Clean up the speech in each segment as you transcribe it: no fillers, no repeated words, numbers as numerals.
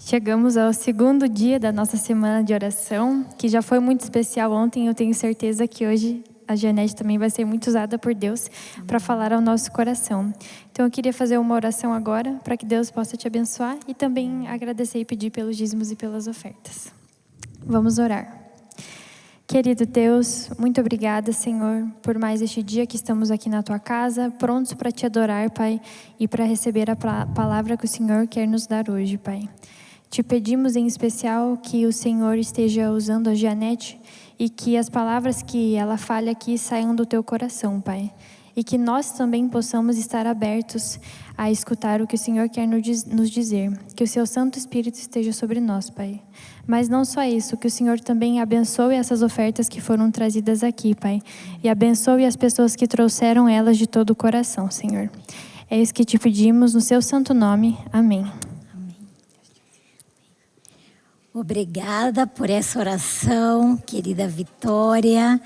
Chegamos ao segundo dia da nossa semana de oração, que já foi muito especial ontem. Eu tenho certeza que hoje a Janete também vai ser muito usada por Deus para falar ao nosso coração. Então eu queria fazer uma oração agora para que Deus possa te abençoar e também agradecer e pedir pelos dízimos e pelas ofertas. Vamos orar. Querido Deus, muito obrigada, Senhor, por mais este dia que estamos aqui na Tua casa, prontos para Te adorar, Pai, e para receber a palavra que o Senhor quer nos dar hoje, Pai. Te pedimos em especial que o Senhor esteja usando a Janete e que as palavras que ela fale aqui saiam do Teu coração, Pai. E que nós também possamos estar abertos a escutar o que o Senhor quer nos dizer. Que o Seu Santo Espírito esteja sobre nós, Pai. Mas não só isso, que o Senhor também abençoe essas ofertas que foram trazidas aqui, Pai. E abençoe as pessoas que trouxeram elas de todo o coração, Senhor. É isso que te pedimos no Seu santo nome. Amém. Obrigada por essa oração, querida Vitória.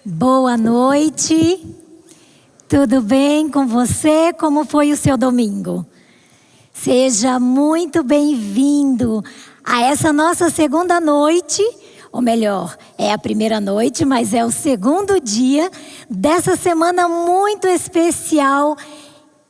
Boa noite. Tudo bem com você? Como foi o seu domingo? Seja muito bem-vindo a essa nossa segunda noite, ou melhor, é a primeira noite, mas é o segundo dia dessa semana muito especial.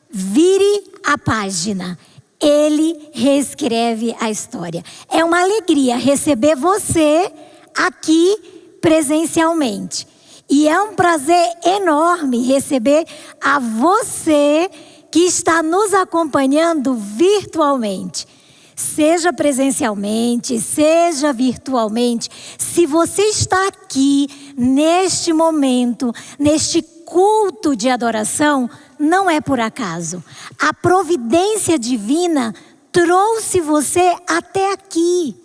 Vire a página. Ele reescreve a história. É uma alegria receber você aqui presencialmente. E é um prazer enorme receber a você que está nos acompanhando virtualmente. Seja presencialmente, seja virtualmente. Se você está aqui neste momento, neste culto de adoração, não é por acaso. A providência divina trouxe você até aqui.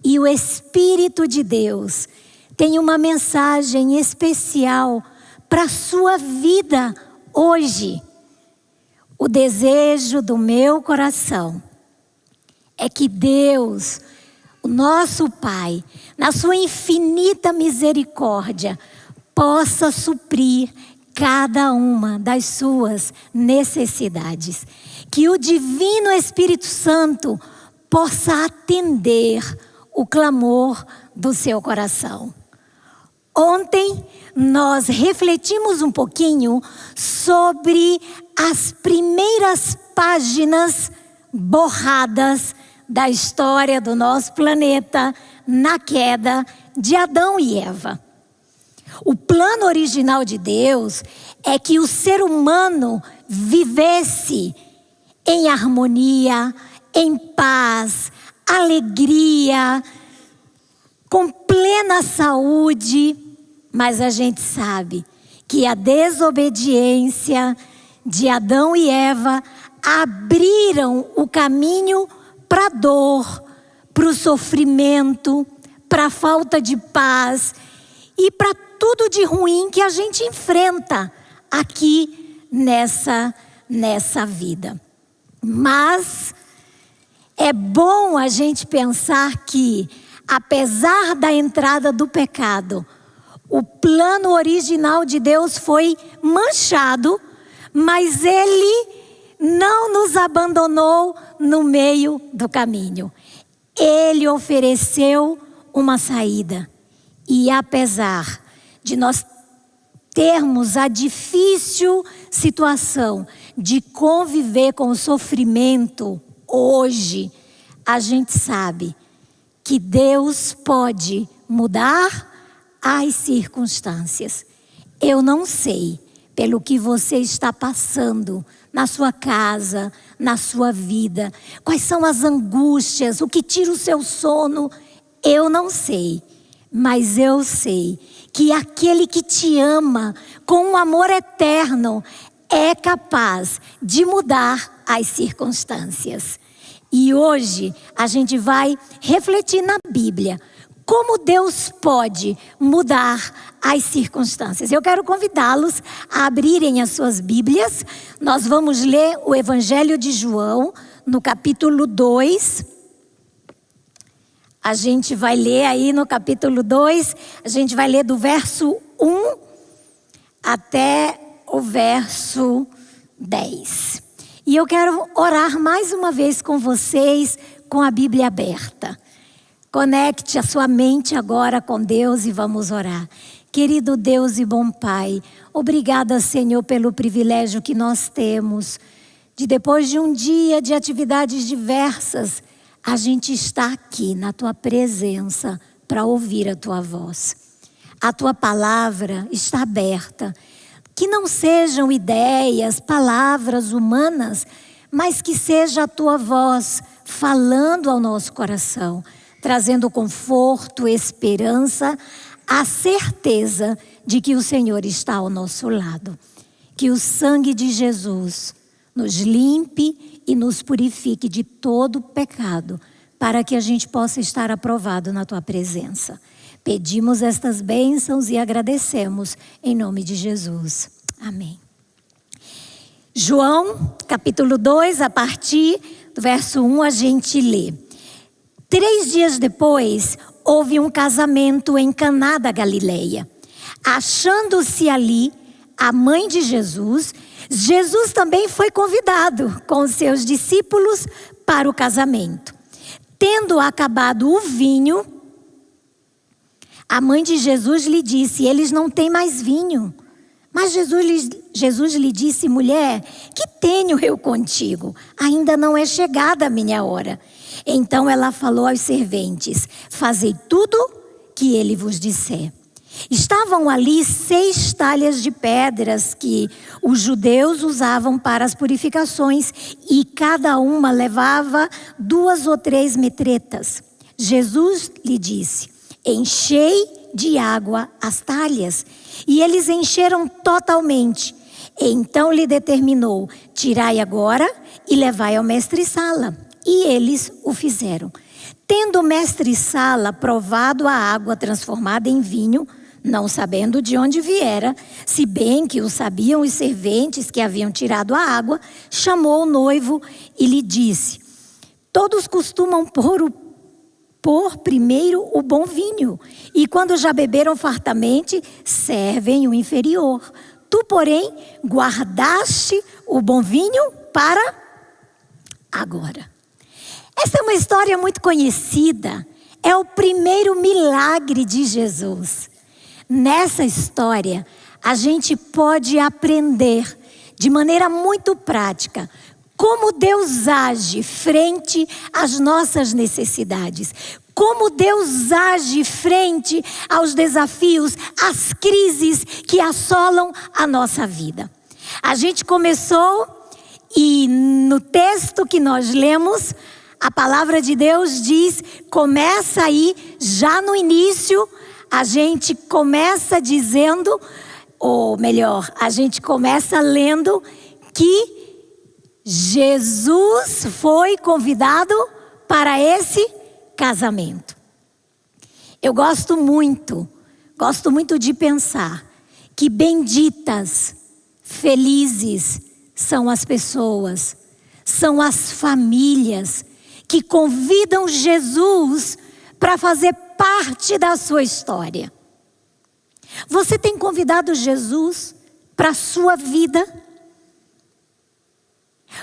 E o Espírito de Deus tem uma mensagem especial para a sua vida hoje. O desejo do meu coração é que Deus, o nosso Pai, na sua infinita misericórdia, possa suprir cada uma das suas necessidades. Que o Divino Espírito Santo possa atender o clamor do seu coração. Ontem nós refletimos um pouquinho sobre as primeiras páginas borradas da história do nosso planeta na queda de Adão e Eva. O plano original de Deus é que o ser humano vivesse em harmonia, em paz, alegria, com plena saúde. Mas a gente sabe que a desobediência de Adão e Eva abriram o caminho para a dor, para o sofrimento, para a falta de paz e para tudo de ruim que a gente enfrenta aqui nessa vida. Mas é bom a gente pensar que, apesar da entrada do pecado, o plano original de Deus foi manchado, mas Ele não nos abandonou no meio do caminho. Ele ofereceu uma saída. E apesar de nós termos a difícil situação de conviver com o sofrimento hoje, a gente sabe que Deus pode mudar as circunstâncias. Eu não sei pelo que você está passando na sua casa, na sua vida, quais são as angústias, o que tira o seu sono, eu não sei. Mas eu sei que aquele que te ama com um amor eterno é capaz de mudar as circunstâncias. E hoje a gente vai refletir na Bíblia. Como Deus pode mudar as circunstâncias? Eu quero convidá-los a abrirem as suas Bíblias. Nós vamos ler o Evangelho de João, no capítulo 2. A gente vai ler aí no capítulo 2, a gente vai ler do verso 1 até o verso 10. E eu quero orar mais uma vez com vocês, com a Bíblia aberta. Conecte a sua mente agora com Deus e vamos orar. Querido Deus e bom Pai, obrigada, Senhor, pelo privilégio que nós temos de, depois de um dia de atividades diversas, a gente está aqui na Tua presença para ouvir a Tua voz. A Tua palavra está aberta. Que não sejam ideias, palavras humanas, mas que seja a Tua voz falando ao nosso coração, trazendo conforto, esperança, a certeza de que o Senhor está ao nosso lado. Que o sangue de Jesus nos limpe e nos purifique de todo pecado, para que a gente possa estar aprovado na Tua presença. Pedimos estas bênçãos e agradecemos em nome de Jesus. Amém. João, capítulo 2, a partir do verso 1, a gente lê. 3 dias depois, houve um casamento em Caná da Galileia. Achando-se ali a mãe de Jesus, Jesus também foi convidado com os seus discípulos para o casamento. Tendo acabado o vinho, a mãe de Jesus lhe disse: eles não têm mais vinho. Mas Jesus lhe disse: mulher, que tenho eu contigo? Ainda não é chegada a minha hora. Então ela falou aos serventes: fazei tudo que ele vos disser. Estavam ali 6 talhas de pedras que os judeus usavam para as purificações, e cada uma levava 2 ou 3 metretas. Jesus lhe disse: enchei de água as talhas. E eles encheram totalmente. Então lhe determinou: tirai agora e levai ao mestre-sala. E eles o fizeram. Tendo o mestre-sala provado a água transformada em vinho, não sabendo de onde viera, se bem que o sabiam os serventes que haviam tirado a água, chamou o noivo e lhe disse: todos costumam pôr primeiro o bom vinho, e quando já beberam fartamente, servem o inferior. Tu, porém, guardaste o bom vinho para agora. Essa é uma história muito conhecida. É o primeiro milagre de Jesus. Nessa história, a gente pode aprender de maneira muito prática como Deus age frente às nossas necessidades. Como Deus age frente aos desafios, às crises que assolam a nossa vida. A gente começou e no texto que nós lemos, a palavra de Deus diz, começa aí, já no início, a gente começa dizendo, ou melhor, a gente começa lendo que Jesus foi convidado para esse casamento. Eu gosto muito de pensar que benditas, felizes são as pessoas, são as famílias que convidam Jesus para fazer parte da sua história. Você tem convidado Jesus para a sua vida?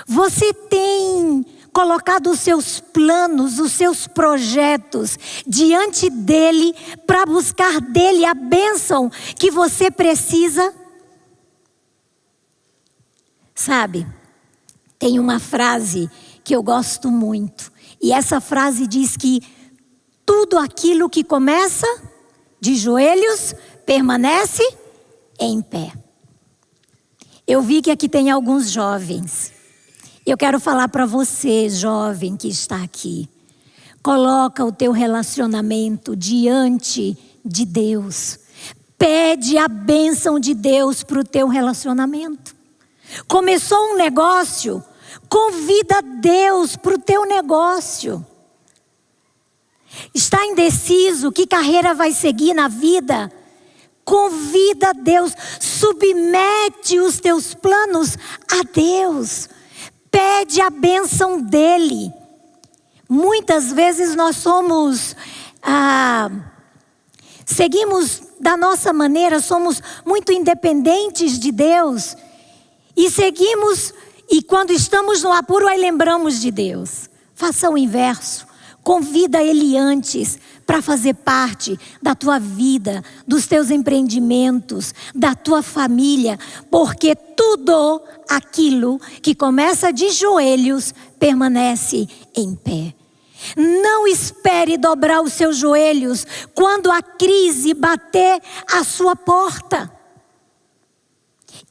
Você tem colocado os seus planos, os seus projetos diante dele para buscar dele a bênção que você precisa? Sabe, tem uma frase que eu gosto muito, e essa frase diz que tudo aquilo que começa de joelhos permanece em pé. Eu vi que aqui tem alguns jovens. Eu quero falar para você, jovem que está aqui. Coloca o teu relacionamento diante de Deus. Pede a bênção de Deus para o teu relacionamento. Começou um negócio, convida Deus para o teu negócio. Está indeciso que carreira vai seguir na vida? Convida Deus, submete os teus planos a Deus. Pede a bênção dele. Muitas vezes nós seguimos da nossa maneira, somos muito independentes de Deus. E seguimos, e quando estamos no apuro, aí lembramos de Deus. Faça o inverso. Convida ele antes para fazer parte da tua vida, dos teus empreendimentos, da tua família, porque tudo aquilo que começa de joelhos permanece em pé. Não espere dobrar os seus joelhos quando a crise bater à sua porta.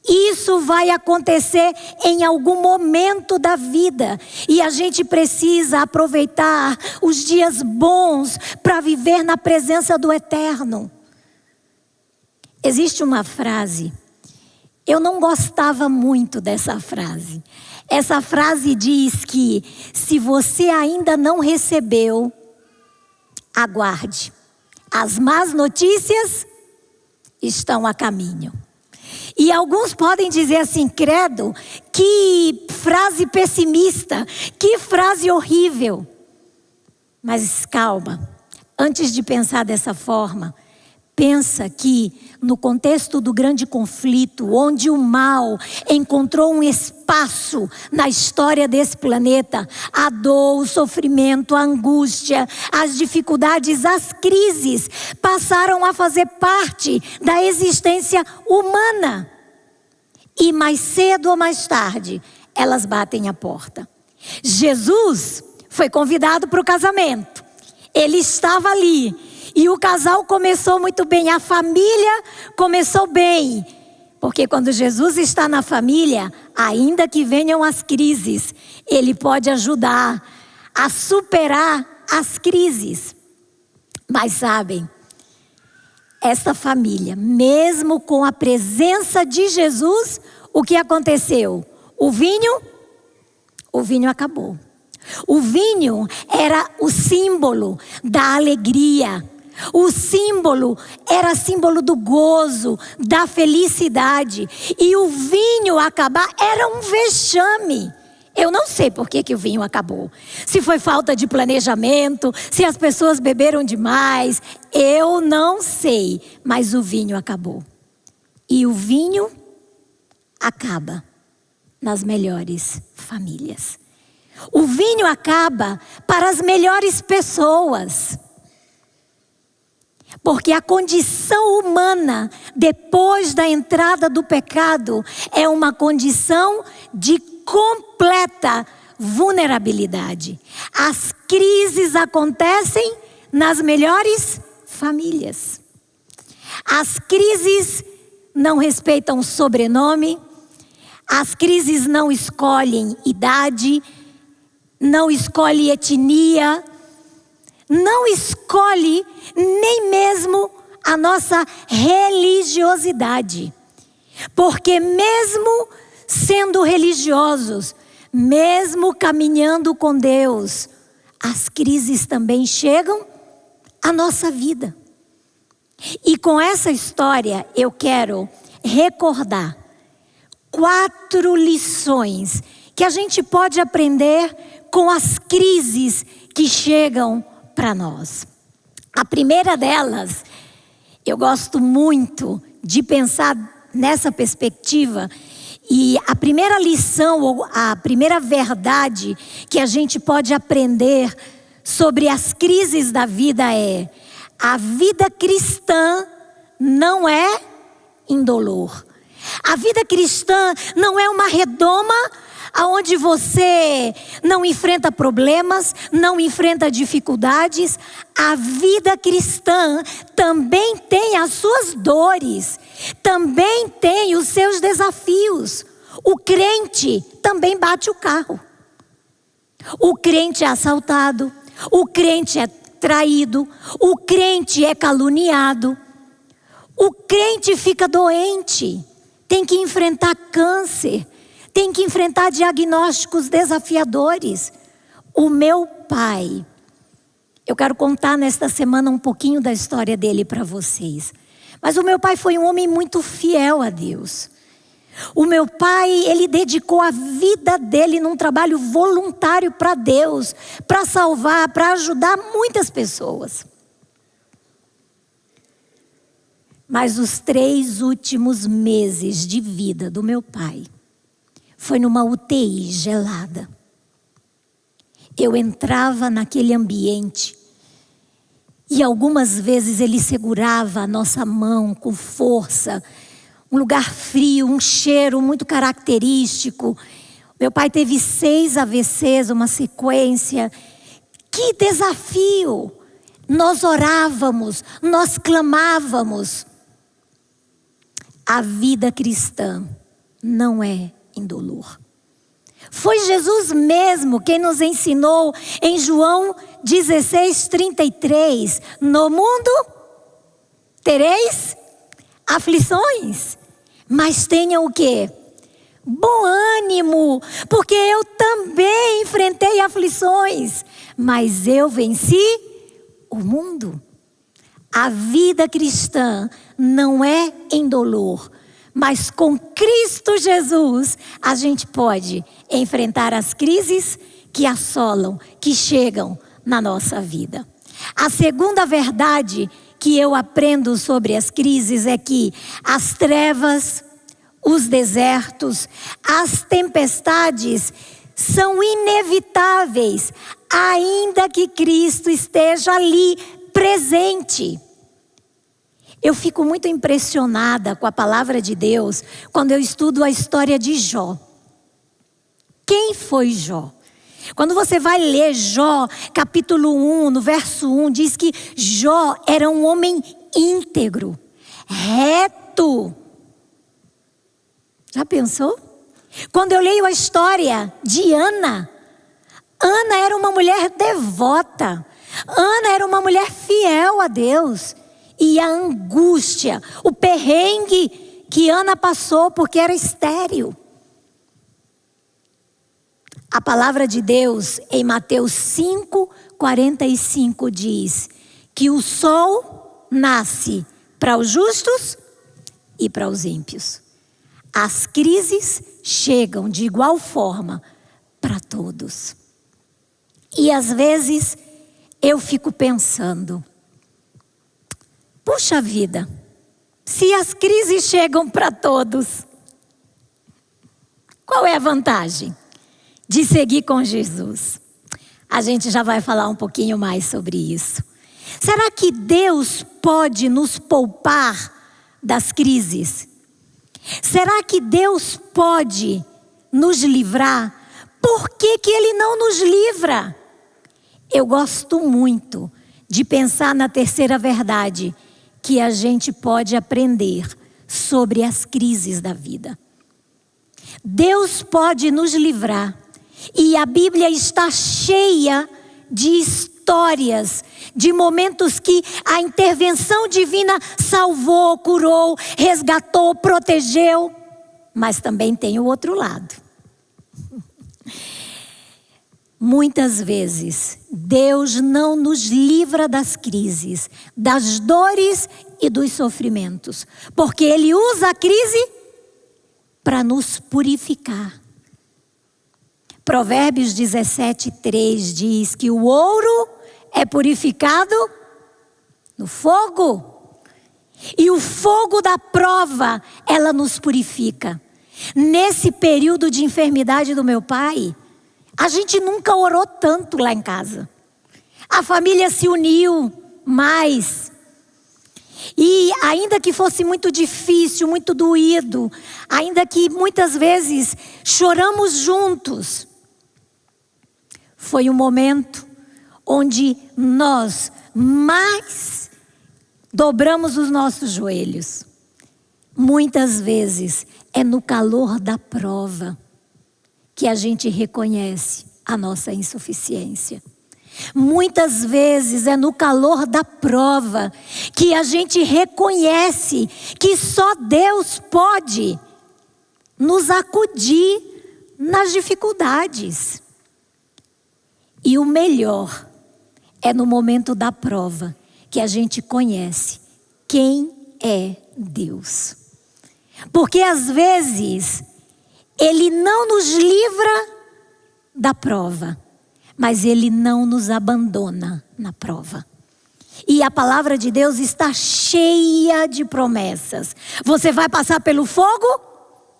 Isso vai acontecer em algum momento da vida. E a gente precisa aproveitar os dias bons para viver na presença do Eterno. Existe uma frase, eu não gostava muito dessa frase. Essa frase diz que se você ainda não recebeu, aguarde. As más notícias estão a caminho. E alguns podem dizer assim, credo, que frase pessimista, que frase horrível. Mas calma, antes de pensar dessa forma, pensa que no contexto do grande conflito, onde o mal encontrou um espaço na história desse planeta, a dor, o sofrimento, a angústia, as dificuldades, as crises passaram a fazer parte da existência humana. E mais cedo ou mais tarde, elas batem a porta. Jesus foi convidado para o casamento. Ele estava ali. E o casal começou muito bem, a família começou bem. Porque quando Jesus está na família, ainda que venham as crises, Ele pode ajudar a superar as crises. Mas sabem, essa família, mesmo com a presença de Jesus, o que aconteceu? O vinho acabou. O vinho era o símbolo da alegria. O símbolo era símbolo do gozo, da felicidade. E o vinho acabar era um vexame. Eu não sei por que o vinho acabou. Se foi falta de planejamento, se as pessoas beberam demais, eu não sei. Mas o vinho acabou. E o vinho acaba nas melhores famílias. O vinho acaba para as melhores pessoas. Porque a condição humana, depois da entrada do pecado, é uma condição de completa vulnerabilidade. As crises acontecem nas melhores famílias. As crises não respeitam sobrenome, as crises não escolhem idade, não escolhem etnia, não escolhe nem mesmo a nossa religiosidade. Porque mesmo sendo religiosos, mesmo caminhando com Deus, as crises também chegam à nossa vida. E com essa história eu quero recordar 4 lições que a gente pode aprender com as crises que chegam para nós. A primeira delas, eu gosto muito de pensar nessa perspectiva, e a primeira lição, ou a primeira verdade que a gente pode aprender sobre as crises da vida é: a vida cristã não é indolor. A vida cristã não é uma redoma onde você não enfrenta problemas, não enfrenta dificuldades. A vida cristã também tem as suas dores, também tem os seus desafios. O crente também bate o carro. O crente é assaltado, o crente é traído, o crente é caluniado, o crente fica doente, tem que enfrentar câncer, tem que enfrentar diagnósticos desafiadores. O meu pai, eu quero contar nesta semana um pouquinho da história dele para vocês. Mas o meu pai foi um homem muito fiel a Deus. O meu pai, ele dedicou a vida dele num trabalho voluntário para Deus, para salvar, para ajudar muitas pessoas. Mas os 3 últimos meses de vida do meu pai foi numa UTI gelada. eu entrava naquele ambiente e algumas vezes ele segurava a nossa mão com força, um lugar frio, um cheiro muito característico. Meu pai teve 6 AVCs, uma sequência. Que desafio! Nós orávamos, nós clamávamos. A vida cristã não é indolor. Foi Jesus mesmo quem nos ensinou em João 16:33. No mundo tereis aflições, mas tenham o quê? Bom ânimo, porque eu também enfrentei aflições, mas eu venci o mundo. A vida cristã não é indolor, mas com Cristo Jesus a gente pode enfrentar as crises que assolam, que chegam na nossa vida. A segunda verdade que eu aprendo sobre as crises é que as trevas, os desertos, as tempestades são inevitáveis, ainda que Cristo esteja ali presente. Eu fico muito impressionada com a palavra de Deus quando eu estudo a história de Jó. Quem foi Jó? Quando você vai ler Jó, capítulo 1, no verso 1, diz que Jó era um homem íntegro, reto. Já pensou? Quando eu leio a história de Ana, Ana era uma mulher devota. Ana era uma mulher fiel a Deus. E a angústia, o perrengue que Ana passou porque era estéril. A palavra de Deus em Mateus 5:45 diz que o sol nasce para os justos e para os ímpios. As crises chegam de igual forma para todos. E às vezes eu fico pensando, puxa vida, se as crises chegam para todos, qual é a vantagem de seguir com Jesus? A gente já vai falar um pouquinho mais sobre isso. Será que Deus pode nos poupar das crises? Será que Deus pode nos livrar? Por que que Ele não nos livra? Eu gosto muito de pensar na terceira verdade que a gente pode aprender sobre as crises da vida. Deus pode nos livrar. E a Bíblia está cheia de histórias, de momentos que a intervenção divina salvou, curou, resgatou, protegeu. Mas também tem o outro lado. Muitas vezes, Deus não nos livra das crises, das dores e dos sofrimentos, porque Ele usa a crise para nos purificar. Provérbios 17:3 diz que o ouro é purificado no fogo. E o fogo da prova, ela nos purifica. Nesse período de enfermidade do meu pai, a gente nunca orou tanto lá em casa. A família se uniu mais. E ainda que fosse muito difícil, muito doído, ainda que muitas vezes choramos juntos, foi um momento onde nós mais dobramos os nossos joelhos. Muitas vezes é no calor da prova que a gente reconhece a nossa insuficiência. Muitas vezes é no calor da prova que a gente reconhece que só Deus pode nos acudir nas dificuldades. E o melhor é no momento da prova que a gente conhece quem é Deus. Porque às vezes Ele não nos livra da prova, mas Ele não nos abandona na prova. E a palavra de Deus está cheia de promessas. Você vai passar pelo fogo,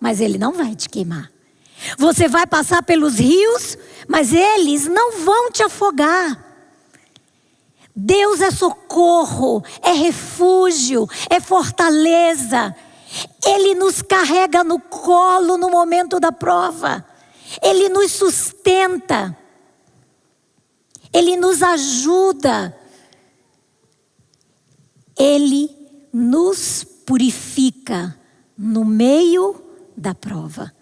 mas Ele não vai te queimar. Você vai passar pelos rios, mas eles não vão te afogar. Deus é socorro, é refúgio, é fortaleza. Ele nos carrega no colo no momento da prova. Ele nos sustenta. Ele nos ajuda. Ele nos purifica no meio da prova.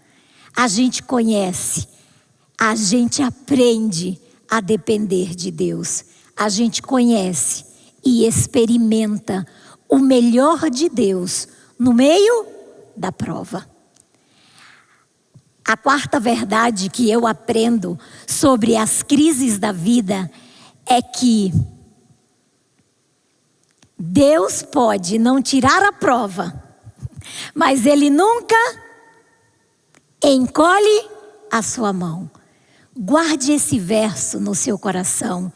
A gente conhece, a gente aprende a depender de Deus. A gente conhece e experimenta o melhor de Deus no meio da prova. A quarta verdade que eu aprendo sobre as crises da vida é que Deus pode não tirar a prova, mas Ele nunca encolhe a sua mão. Guarde esse verso no seu coração,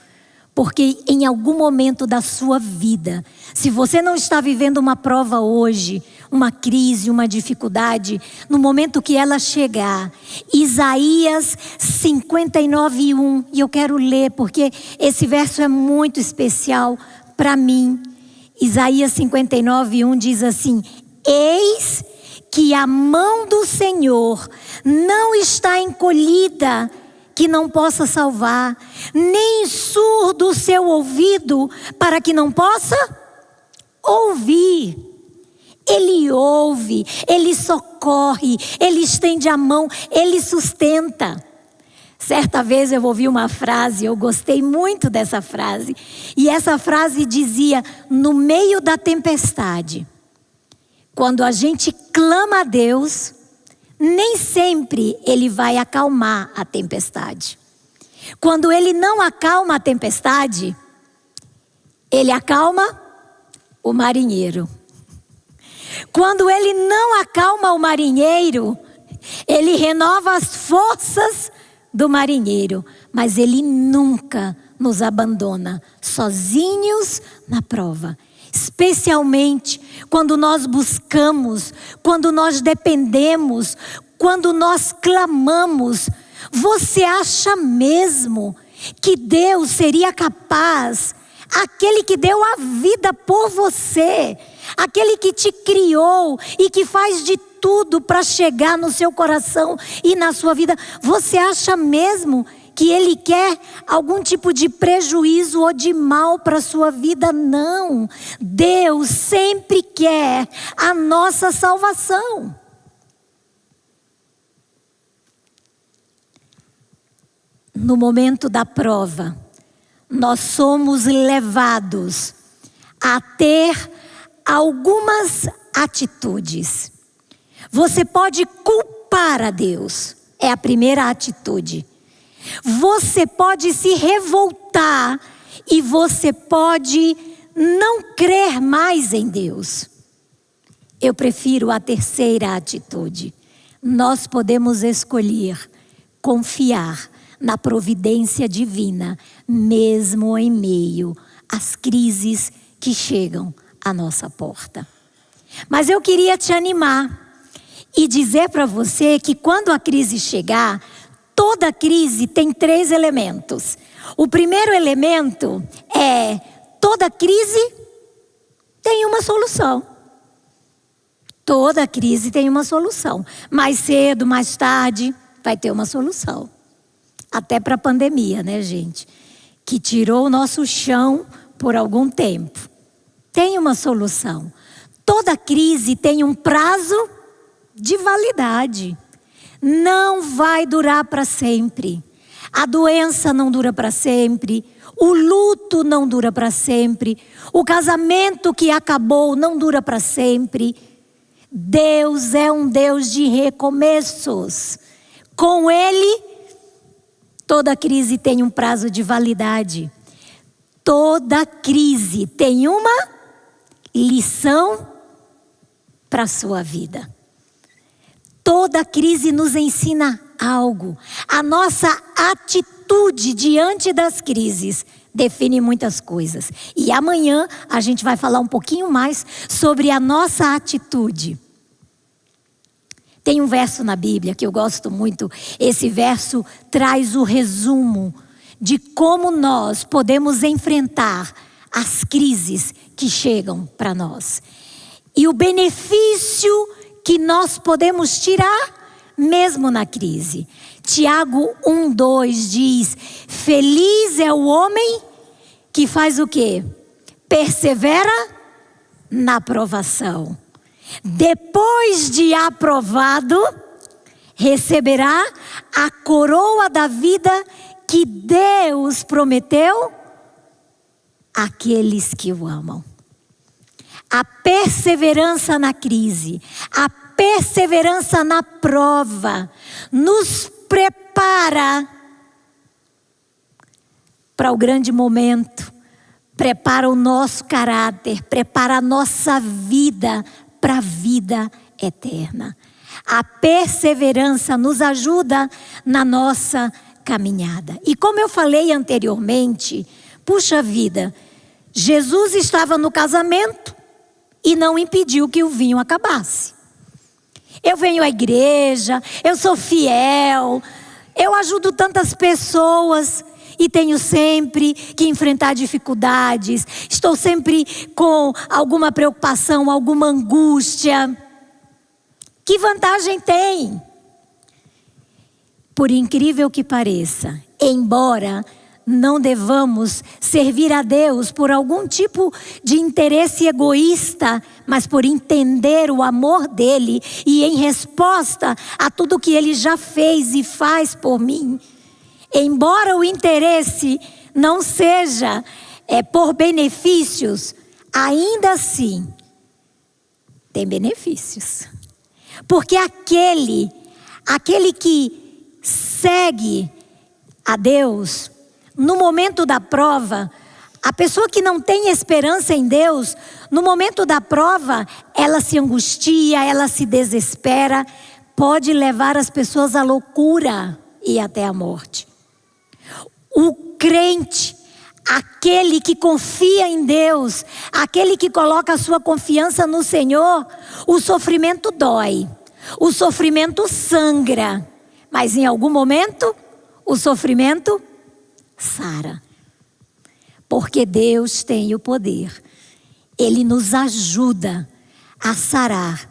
porque em algum momento da sua vida, se você não está vivendo uma prova hoje, uma crise, uma dificuldade, no momento que ela chegar, Isaías 59:1, e eu quero ler porque esse verso é muito especial para mim. Isaías 59:1 diz assim: eis que a mão do Senhor não está encolhida, que não possa salvar, nem surdo o seu ouvido, para que não possa ouvir. Ele ouve, Ele socorre, Ele estende a mão, Ele sustenta. Certa vez eu ouvi uma frase, eu gostei muito dessa frase, e essa frase dizia: no meio da tempestade, quando a gente clama a Deus, nem sempre Ele vai acalmar a tempestade. Quando Ele não acalma a tempestade, Ele acalma o marinheiro. Quando Ele não acalma o marinheiro, Ele renova as forças do marinheiro. Mas Ele nunca nos abandona sozinhos na prova. Especialmente quando nós buscamos, quando nós dependemos, quando nós clamamos. Você acha mesmo que Deus seria capaz, aquele que deu a vida por você, aquele que te criou e que faz de tudo para chegar no seu coração e na sua vida, você acha mesmo que Ele quer algum tipo de prejuízo ou de mal para a sua vida? Não. Deus sempre quer a nossa salvação. No momento da prova, nós somos levados a ter algumas atitudes. Você pode culpar a Deus, é a primeira atitude. Você pode se revoltar e você pode não crer mais em Deus. Eu prefiro a terceira atitude. Nós podemos escolher confiar na providência divina, mesmo em meio às crises que chegam à nossa porta. Mas eu queria te animar e dizer para você que quando a crise chegar, toda crise tem 3 elementos. O primeiro elemento é: toda crise tem uma solução. Toda crise tem uma solução. Mais cedo, mais tarde, vai ter uma solução. Até para a pandemia, né, gente? Que tirou o nosso chão por algum tempo. Tem uma solução. Toda crise tem um prazo de validade. Não vai durar para sempre. A doença não dura para sempre. O luto não dura para sempre. O casamento que acabou não dura para sempre. Deus é um Deus de recomeços. Com Ele, toda crise tem um prazo de validade. Toda crise tem uma lição para a sua vida. Toda crise nos ensina algo. A nossa atitude diante das crises define muitas coisas. E amanhã a gente vai falar um pouquinho mais sobre a nossa atitude. Tem um verso na Bíblia que eu gosto muito. Esse verso traz o resumo de como nós podemos enfrentar as crises que chegam para nós. E o benefício que nós podemos tirar mesmo na crise. Tiago 1:2 diz: feliz é o homem que faz o quê? Persevera na provação. Depois de aprovado, receberá a coroa da vida que Deus prometeu àqueles que o amam. A perseverança na crise, a perseverança na prova, nos prepara para o grande momento, prepara o nosso caráter, prepara a nossa vida para a vida eterna. A perseverança nos ajuda na nossa caminhada. E como eu falei anteriormente, puxa vida, Jesus estava no casamento e não impediu que o vinho acabasse. Eu venho à igreja, eu sou fiel, eu ajudo tantas pessoas e tenho sempre que enfrentar dificuldades. Estou sempre com alguma preocupação, alguma angústia. Que vantagem tem? Por incrível que pareça, embora não devamos servir a Deus por algum tipo de interesse egoísta, mas por entender o amor dele e em resposta a tudo que ele já fez e faz por mim. Embora o interesse não seja por benefícios, ainda assim tem benefícios. Porque aquele que segue a Deus, no momento da prova, a pessoa que não tem esperança em Deus, no momento da prova, ela se angustia, ela se desespera, pode levar as pessoas à loucura e até à morte. O crente, aquele que confia em Deus, aquele que coloca a sua confiança no Senhor, o sofrimento dói, o sofrimento sangra, mas em algum momento o sofrimento sara. Porque Deus tem o poder. Ele nos ajuda a sarar.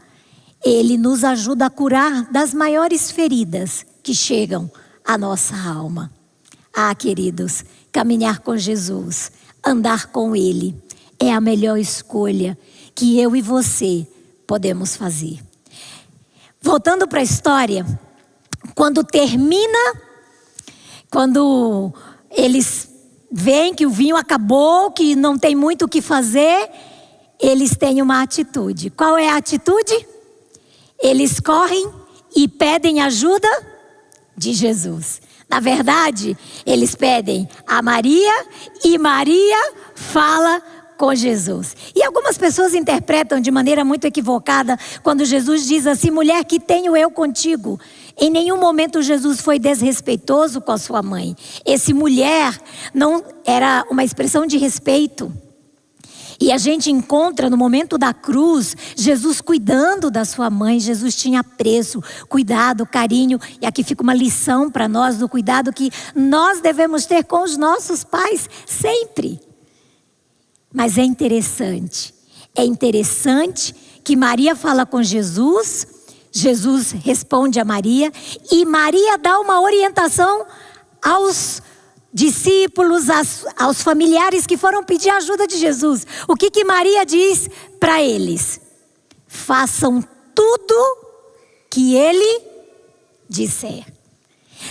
Ele nos ajuda a curar das maiores feridas que chegam à nossa alma. Ah, queridos, caminhar com Jesus, andar com Ele, é a melhor escolha que eu e você podemos fazer. Voltando para a história, quando eles veem que o vinho acabou, que não tem muito o que fazer, eles têm uma atitude. Qual é a atitude? Eles correm e pedem ajuda de Jesus. Na verdade, eles pedem a Maria e Maria fala com Jesus. E algumas pessoas interpretam de maneira muito equivocada quando Jesus diz assim: mulher, que tenho eu contigo? Em nenhum momento Jesus foi desrespeitoso com a sua mãe. Esse mulher não era uma expressão de respeito. E a gente encontra no momento da cruz, Jesus cuidando da sua mãe. Jesus tinha apreço, cuidado, carinho. E aqui fica uma lição para nós do cuidado que nós devemos ter com os nossos pais sempre. Mas é interessante que Maria fala com Jesus, Jesus responde a Maria e Maria dá uma orientação aos discípulos, aos familiares que foram pedir ajuda de Jesus. O que Maria diz para eles? Façam tudo que ele disser.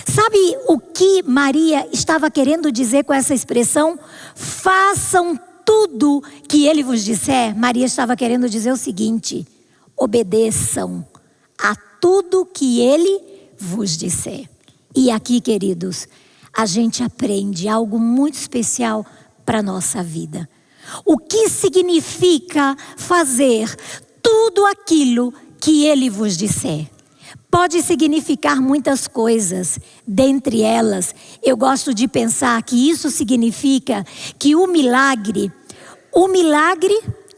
Sabe o que Maria estava querendo dizer com essa expressão? Façam tudo que ele vos disser. Maria estava querendo dizer o seguinte: obedeçam a tudo que ele vos disser. E aqui, queridos, a gente aprende algo muito especial para a nossa vida. O que significa fazer tudo aquilo que ele vos disser? Pode significar muitas coisas. Dentre elas, eu gosto de pensar que isso significa que o milagre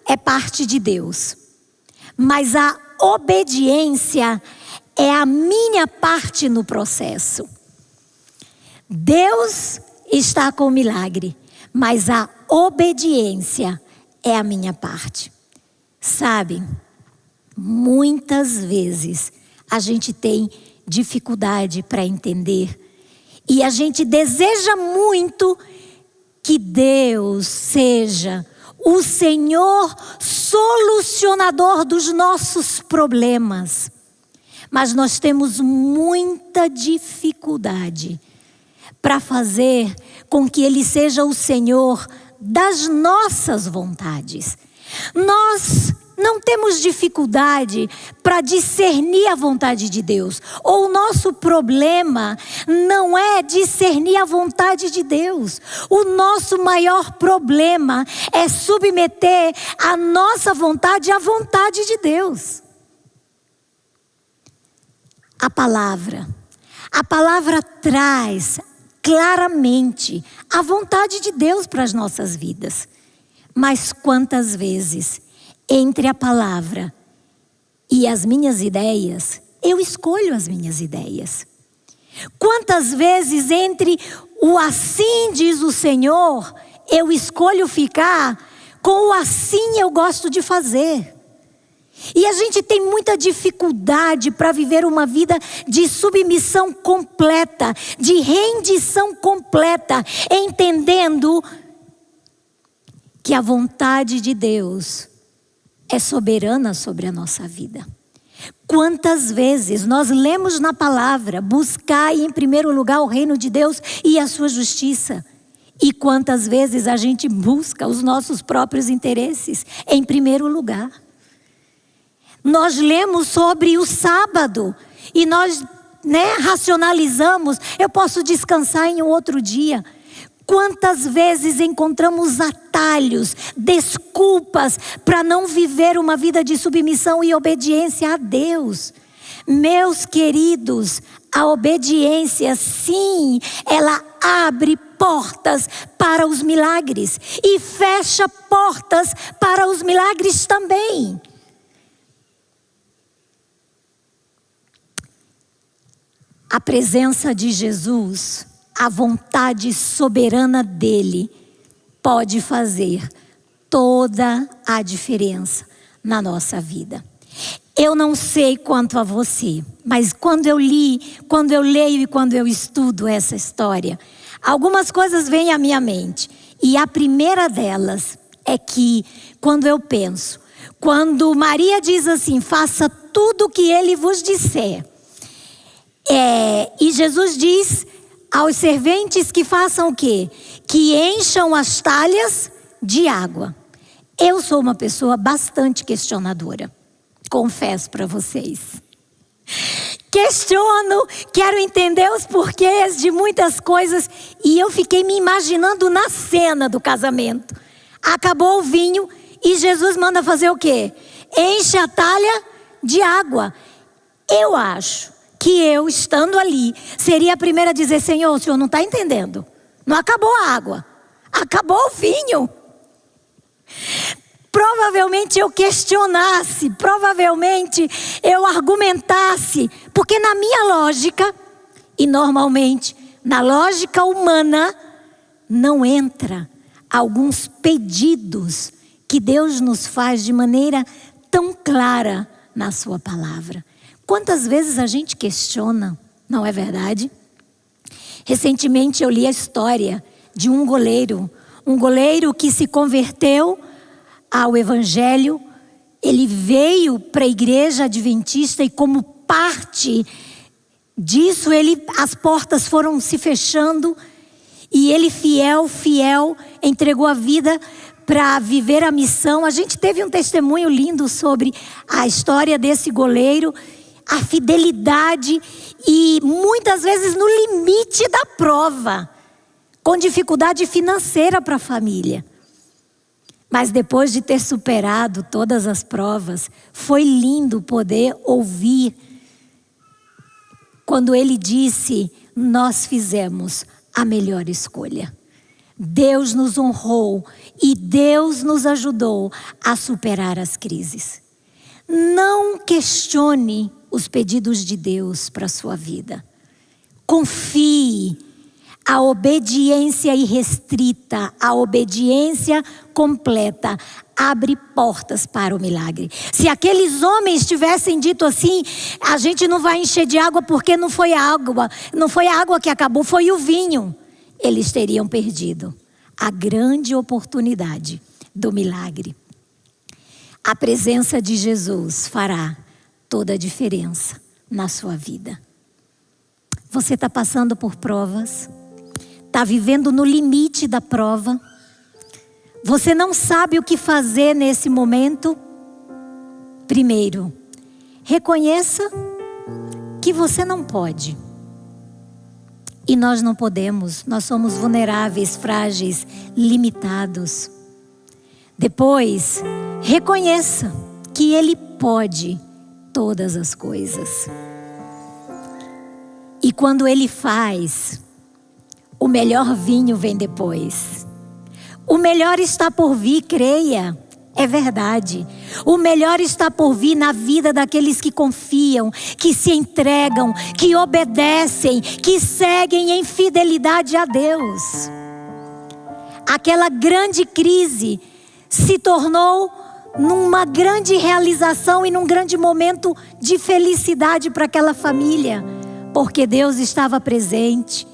é parte de Deus. Mas a obediência é a minha parte no processo. Deus está com o milagre, mas a obediência é a minha parte. Sabe, muitas vezes a gente tem dificuldade para entender e a gente deseja muito que Deus seja o Senhor solucionador dos nossos problemas. Mas nós temos muita dificuldade para fazer com que Ele seja o Senhor das nossas vontades. Nós não temos dificuldade para discernir a vontade de Deus. Ou o nosso problema não é discernir a vontade de Deus. O nosso maior problema é submeter a nossa vontade à vontade de Deus. A palavra traz claramente a vontade de Deus para as nossas vidas. Mas quantas vezes, entre a palavra e as minhas ideias, eu escolho as minhas ideias? Quantas vezes entre o assim diz o Senhor, eu escolho ficar com o assim eu gosto de fazer? E a gente tem muita dificuldade para viver uma vida de submissão completa, de rendição completa, entendendo que a vontade de Deus é soberana sobre a nossa vida. Quantas vezes nós lemos na palavra, buscai em primeiro lugar o reino de Deus e a sua justiça. E quantas vezes a gente busca os nossos próprios interesses em primeiro lugar. Nós lemos sobre o sábado e nós racionalizamos, eu posso descansar em um outro dia. Quantas vezes encontramos atalhos, desculpas para não viver uma vida de submissão e obediência a Deus. Meus queridos, a obediência, sim, ela abre portas para os milagres e fecha portas para os milagres também. A presença de Jesus, a vontade soberana dele, pode fazer toda a diferença na nossa vida. Eu não sei quanto a você, mas quando eu leio e quando eu estudo essa história, algumas coisas vêm à minha mente. E a primeira delas é que, quando eu penso, quando Maria diz assim, faça tudo o que ele vos disser. E Jesus diz aos serventes que façam o quê? Que encham as talhas de água. Eu sou uma pessoa bastante questionadora, confesso para vocês. Questiono, quero entender os porquês de muitas coisas. E eu fiquei me imaginando na cena do casamento. Acabou o vinho e Jesus manda fazer o quê? Enche a talha de água. Eu acho que eu, estando ali, seria a primeira a dizer, Senhor, o Senhor não está entendendo. Não acabou a água, acabou o vinho. Provavelmente eu questionasse, provavelmente eu argumentasse, porque na minha lógica, e normalmente na lógica humana, não entra alguns pedidos que Deus nos faz de maneira tão clara na sua palavra. Quantas vezes a gente questiona, não é verdade? Recentemente eu li a história de um goleiro que se converteu ao evangelho. Ele veio para a igreja adventista e como parte disso, as portas foram se fechando e ele fiel, entregou a vida para viver a missão. A gente teve um testemunho lindo sobre a história desse goleiro, a fidelidade e muitas vezes no limite da prova, com dificuldade financeira para a família. Mas depois de ter superado todas as provas, foi lindo poder ouvir quando ele disse, nós fizemos a melhor escolha. Deus nos honrou e Deus nos ajudou a superar as crises. Não questione os pedidos de Deus para a sua vida. Confie. A obediência irrestrita, a obediência completa, abre portas para o milagre. Se aqueles homens tivessem dito assim: a gente não vai encher de água porque não foi a água que acabou, foi o vinho. Eles teriam perdido a grande oportunidade do milagre. A presença de Jesus fará toda a diferença na sua vida. Você está passando por provas, está vivendo no limite da prova. Você não sabe o que fazer nesse momento. Primeiro, reconheça que você não pode. E nós não podemos, nós somos vulneráveis, frágeis, limitados. Depois, reconheça que Ele pode todas as coisas. E quando Ele faz, o melhor vinho vem depois. O melhor está por vir, creia. É verdade. O melhor está por vir na vida daqueles que confiam, que se entregam, que obedecem, que seguem em fidelidade a Deus. Aquela grande crise se tornou numa grande realização e num grande momento de felicidade para aquela família, porque Deus estava presente.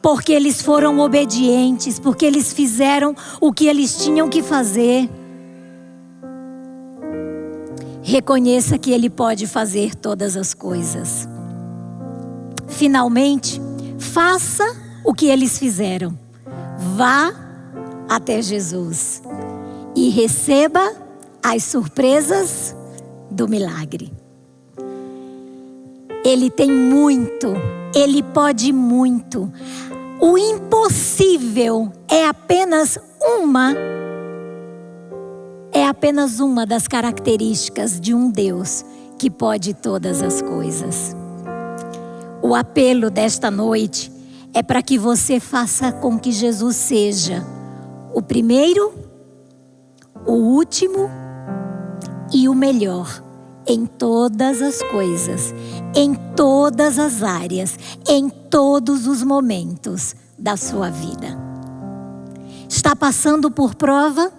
Porque eles foram obedientes, porque eles fizeram o que eles tinham que fazer. Reconheça que Ele pode fazer todas as coisas. Finalmente, faça o que eles fizeram. Vá até Jesus e receba as surpresas do milagre. Ele tem muito, Ele pode muito. O impossível é apenas uma das características de um Deus que pode todas as coisas. O apelo desta noite é para que você faça com que Jesus seja o primeiro, o último e o melhor em todas as coisas, em todas as áreas, em todos os momentos da sua vida. Está passando por prova?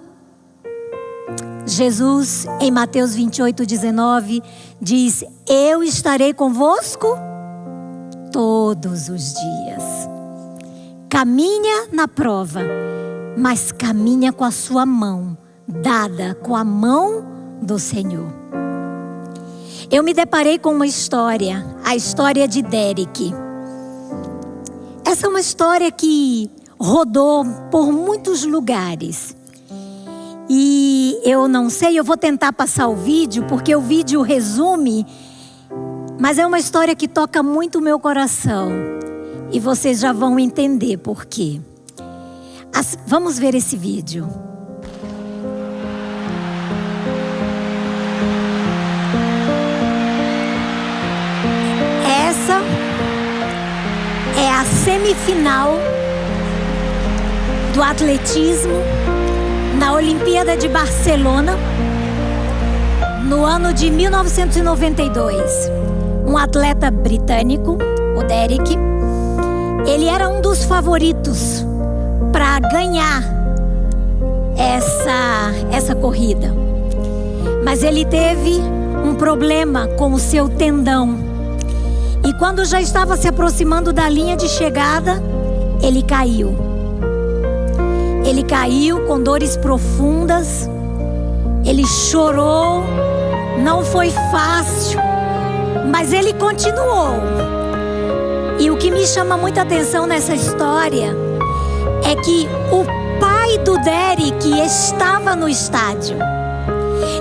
Jesus, em Mateus 28:19, diz: eu estarei convosco todos os dias. Caminha na prova, mas caminha com a sua mão dada com a mão do Senhor. Eu me deparei com uma história, a história de Derek. Essa é uma história que rodou por muitos lugares. E eu não sei, eu vou tentar passar o vídeo, porque o vídeo resume, mas é uma história que toca muito o meu coração. E vocês já vão entender por quê. Vamos ver esse vídeo. Essa é a semifinal do atletismo na Olimpíada de Barcelona, no ano de 1992. Um atleta britânico, o Derek, ele era um dos favoritos para ganhar essa corrida. Mas ele teve um problema com o seu tendão. E quando já estava se aproximando da linha de chegada, ele caiu. Ele caiu com dores profundas. Ele chorou. Não foi fácil, mas ele continuou. E o que me chama muita atenção nessa história é que o pai do Derek estava no estádio.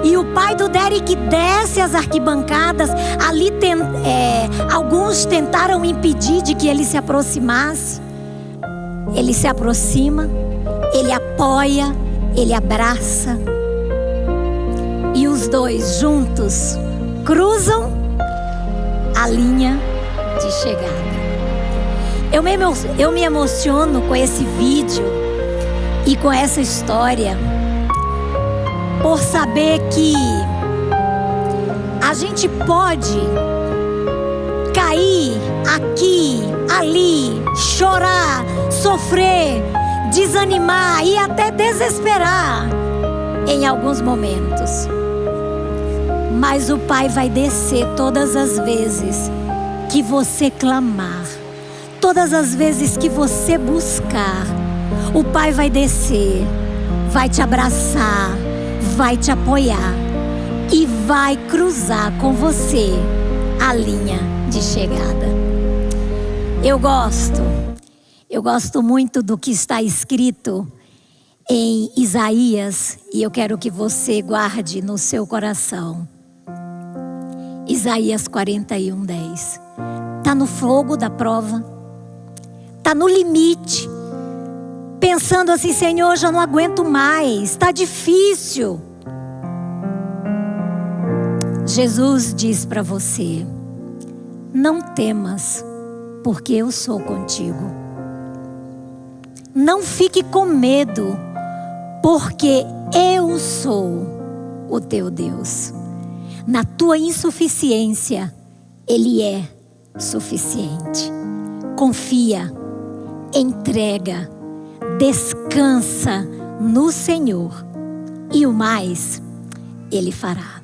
E o pai do Derek desce as arquibancadas. Ali alguns tentaram impedir de que ele se aproximasse. Ele se aproxima, ele apoia, ele abraça. E os dois juntos cruzam a linha de chegada. Eu me emociono com esse vídeo e com essa história, por saber que A gente pode cair aqui, ali, chorar, sofrer, desanimar e até desesperar em alguns momentos. Mas o Pai vai descer todas as vezes que você clamar, todas as vezes que você buscar. O Pai vai descer, vai te abraçar, vai te apoiar e vai cruzar com você a linha de chegada. Eu gosto muito do que está escrito em Isaías, e eu quero que você guarde no seu coração. Isaías 41:10. Está no fogo da prova, está no limite, pensando assim: Senhor, já não aguento mais, está difícil. Jesus diz para você: não temas, porque eu sou contigo. Não fique com medo, porque eu sou o teu Deus. Na tua insuficiência, Ele é suficiente. Confia, entrega, descansa no Senhor, e o mais Ele fará.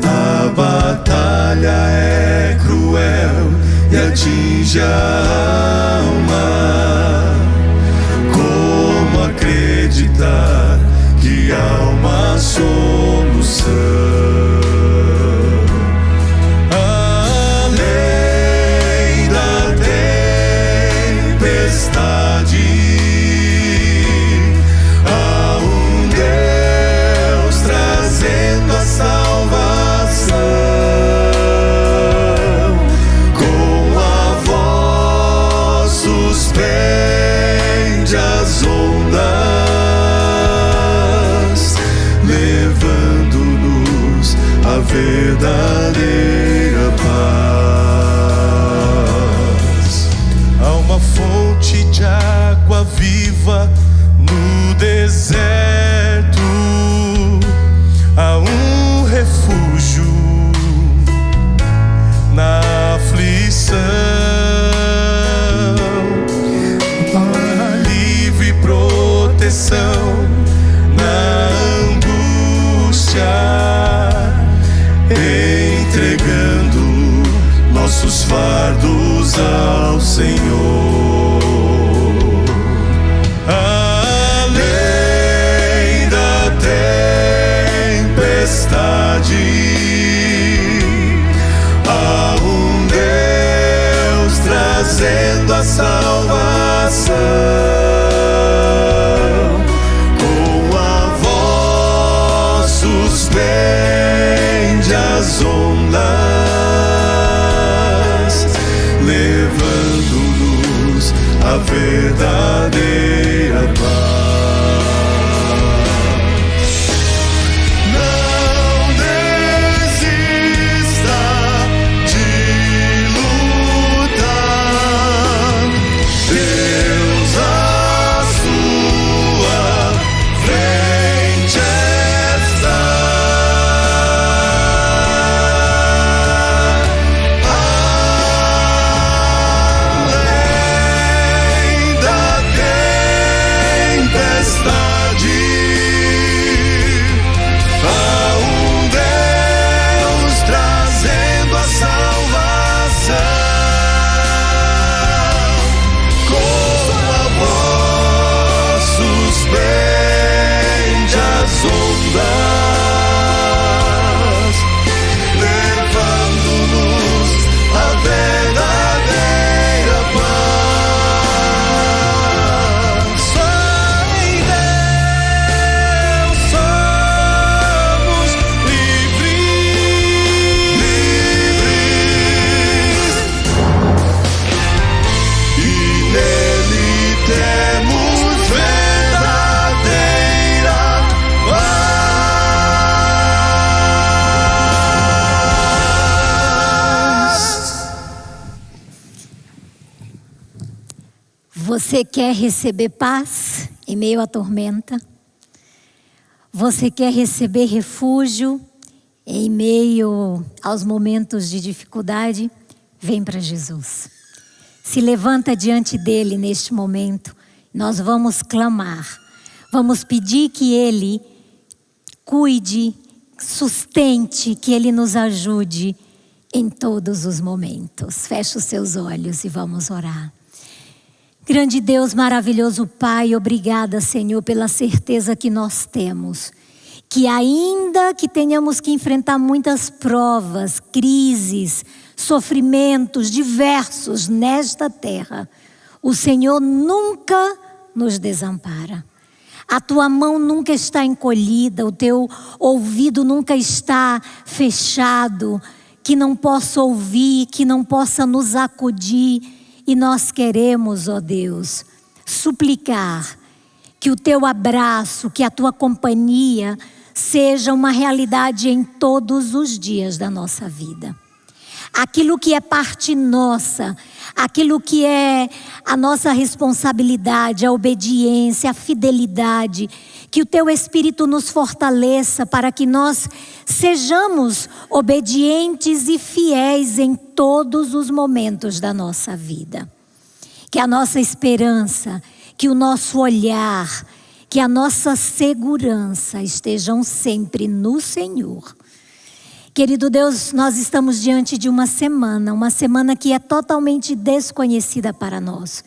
A batalha é cruel e atinge a alma. Como acreditar que há uma solução? Além da tempestade, as ondas, levando-nos a verdadeira paz. Há uma fonte de água viva no deserto, há um refúgio na aflição. Na angústia, entregando nossos fardos ao Senhor. Além da tempestade, há um Deus trazendo a salvação. Suspende as ondas, levando-nos a verdadeira paz. Não desista de lutar. Deus à sua frente está. Além da Você quer receber paz em meio à tormenta? Você quer receber refúgio em meio aos momentos de dificuldade? Vem para Jesus. Se levanta diante dele neste momento. Nós vamos clamar. Vamos pedir que ele cuide, sustente, que ele nos ajude em todos os momentos. Feche os seus olhos e vamos orar. Grande Deus, maravilhoso Pai, obrigada, Senhor, pela certeza que nós temos. Que ainda que tenhamos que enfrentar muitas provas, crises, sofrimentos diversos nesta terra, o Senhor nunca nos desampara. A tua mão nunca está encolhida, o teu ouvido nunca está fechado, que não possa ouvir, que não possa nos acudir. E nós queremos, ó Deus, suplicar que o teu abraço, que a tua companhia seja uma realidade em todos os dias da nossa vida. Aquilo que é parte nossa, aquilo que é a nossa responsabilidade, a obediência, a fidelidade, que o teu Espírito nos fortaleça para que nós sejamos obedientes e fiéis em todos os momentos da nossa vida. Que a nossa esperança, que o nosso olhar, que a nossa segurança estejam sempre no Senhor. Querido Deus, nós estamos diante de uma semana que é totalmente desconhecida para nós.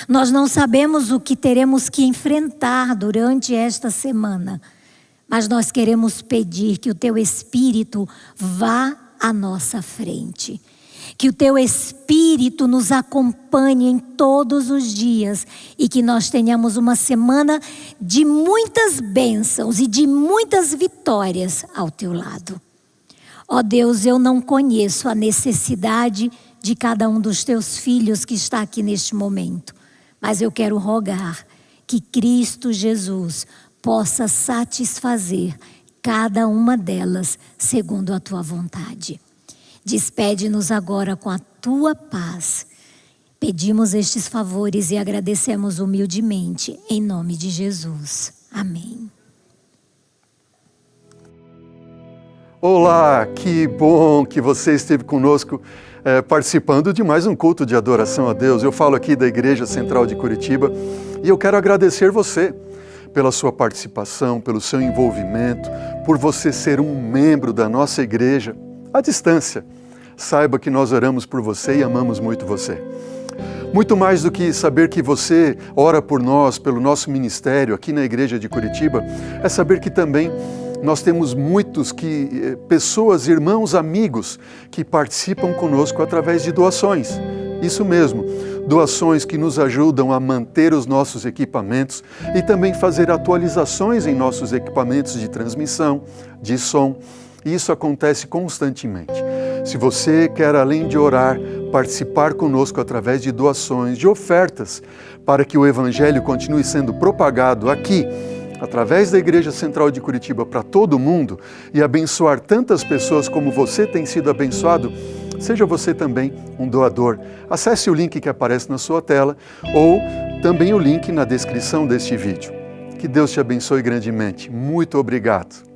Nós não sabemos o que teremos que enfrentar durante esta semana, mas nós queremos pedir que o teu Espírito vá à nossa frente. Que o teu Espírito nos acompanhe em todos os dias e que nós tenhamos uma semana de muitas bênçãos e de muitas vitórias ao teu lado. Ó Deus, eu não conheço a necessidade de cada um dos teus filhos que está aqui neste momento, mas eu quero rogar que Cristo Jesus possa satisfazer cada uma delas segundo a tua vontade. Despede-nos agora com a tua paz. Pedimos estes favores e agradecemos humildemente em nome de Jesus. Amém. Olá, que bom que você esteve conosco participando de mais um culto de adoração a Deus. Eu falo aqui da Igreja Central de Curitiba e eu quero agradecer você pela sua participação, pelo seu envolvimento, por você ser um membro da nossa igreja à distância. Saiba que nós oramos por você e amamos muito você. Muito mais do que saber que você ora por nós, pelo nosso ministério aqui na Igreja de Curitiba, é saber que também nós temos pessoas, irmãos, amigos que participam conosco através de doações. Isso mesmo, doações que nos ajudam a manter os nossos equipamentos e também fazer atualizações em nossos equipamentos de transmissão, de som. E isso acontece constantemente. Se você quer, além de orar, participar conosco através de doações, de ofertas, para que o Evangelho continue sendo propagado aqui, através da Igreja Central de Curitiba para todo mundo e abençoar tantas pessoas como você tem sido abençoado, seja você também um doador. Acesse o link que aparece na sua tela ou também o link na descrição deste vídeo. Que Deus te abençoe grandemente. Muito obrigado.